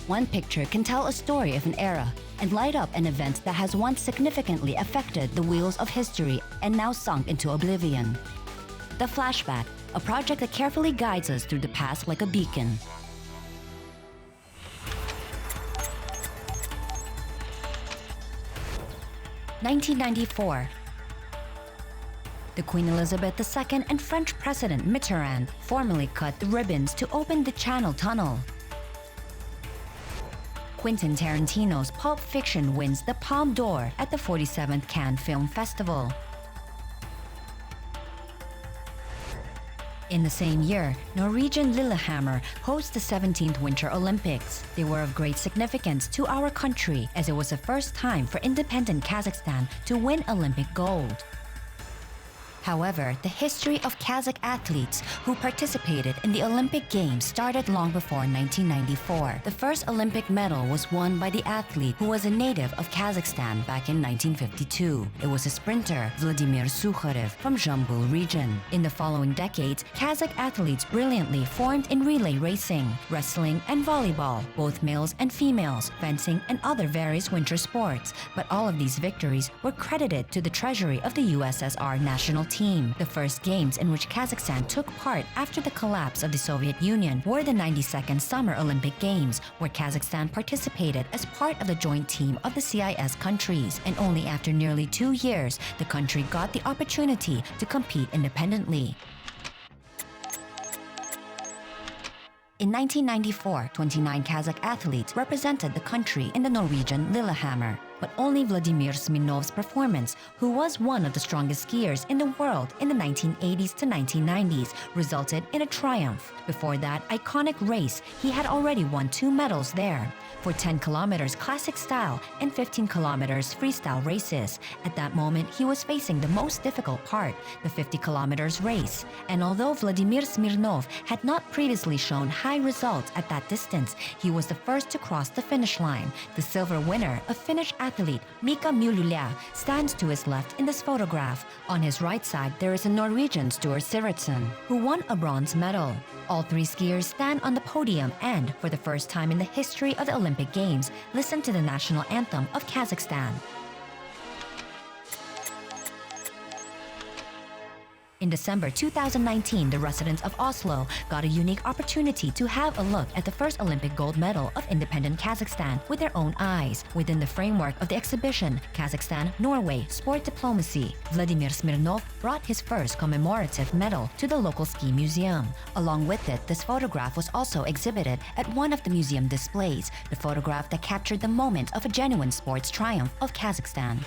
One picture can tell a story of an era and light up an event that has once significantly affected the wheels of history and now sunk into oblivion. The Flashback, a project that carefully guides us through the past like a beacon. (1994). The Queen Elizabeth II and French President Mitterrand formally cut the ribbons to open the Channel Tunnel. Quentin Tarantino's Pulp Fiction wins the Palme d'Or at the 47th Cannes Film Festival. In the same year, Norwegian Lillehammer hosts the 17th Winter Olympics. They were of great significance to our country as it was the first time for independent Kazakhstan to win Olympic gold. However, the history of Kazakh athletes who participated in the Olympic Games started long before 1994. The first Olympic medal was won by the athlete who was a native of Kazakhstan back in 1952. It was a sprinter, Vladimir Smirnov, from Jibek region. In the following decades, Kazakh athletes brilliantly formed in relay racing, wrestling, and volleyball, both males and females, fencing, and other various winter sports. But all of these victories were credited to the treasury of the USSR national team. The first games in which Kazakhstan took part after the collapse of the Soviet Union were the 92nd Summer Olympic Games, where Kazakhstan participated as part of the joint team of the CIS countries, and only after nearly 2 years, the country got the opportunity to compete independently. In 1994, 29 Kazakh athletes represented the country in the Norwegian Lillehammer. But only Vladimir Smirnov's performance, who was one of the strongest skiers in the world in the 1980s to 1990s, resulted in a triumph. Before that iconic race, he had already won 2 medals there, for 10 kilometers classic style and 15 kilometers freestyle races. At that moment, he was facing the most difficult part, the 50 kilometers race. And although Vladimir Smirnov had not previously shown high results at that distance, he was the first to cross the finish line. The silver winner, a Finnish athlete, Mika Mulula, stands to his left in this photograph. On his right side, there is a Norwegian Sture Sivertsen, who won a bronze medal. All 3 skiers stand on the podium and, for the first time in the history of the Olympic Games, listen to the national anthem of Kazakhstan. In December 2019, the residents of Oslo got a unique opportunity to have a look at the first Olympic gold medal of independent Kazakhstan with their own eyes. Within the framework of the exhibition, Kazakhstan-Norway Sport Diplomacy, Vladimir Smirnov brought his first commemorative medal to the local ski museum. Along with it, this photograph was also exhibited at one of the museum displays, the photograph that captured the moment of a genuine sports triumph of Kazakhstan.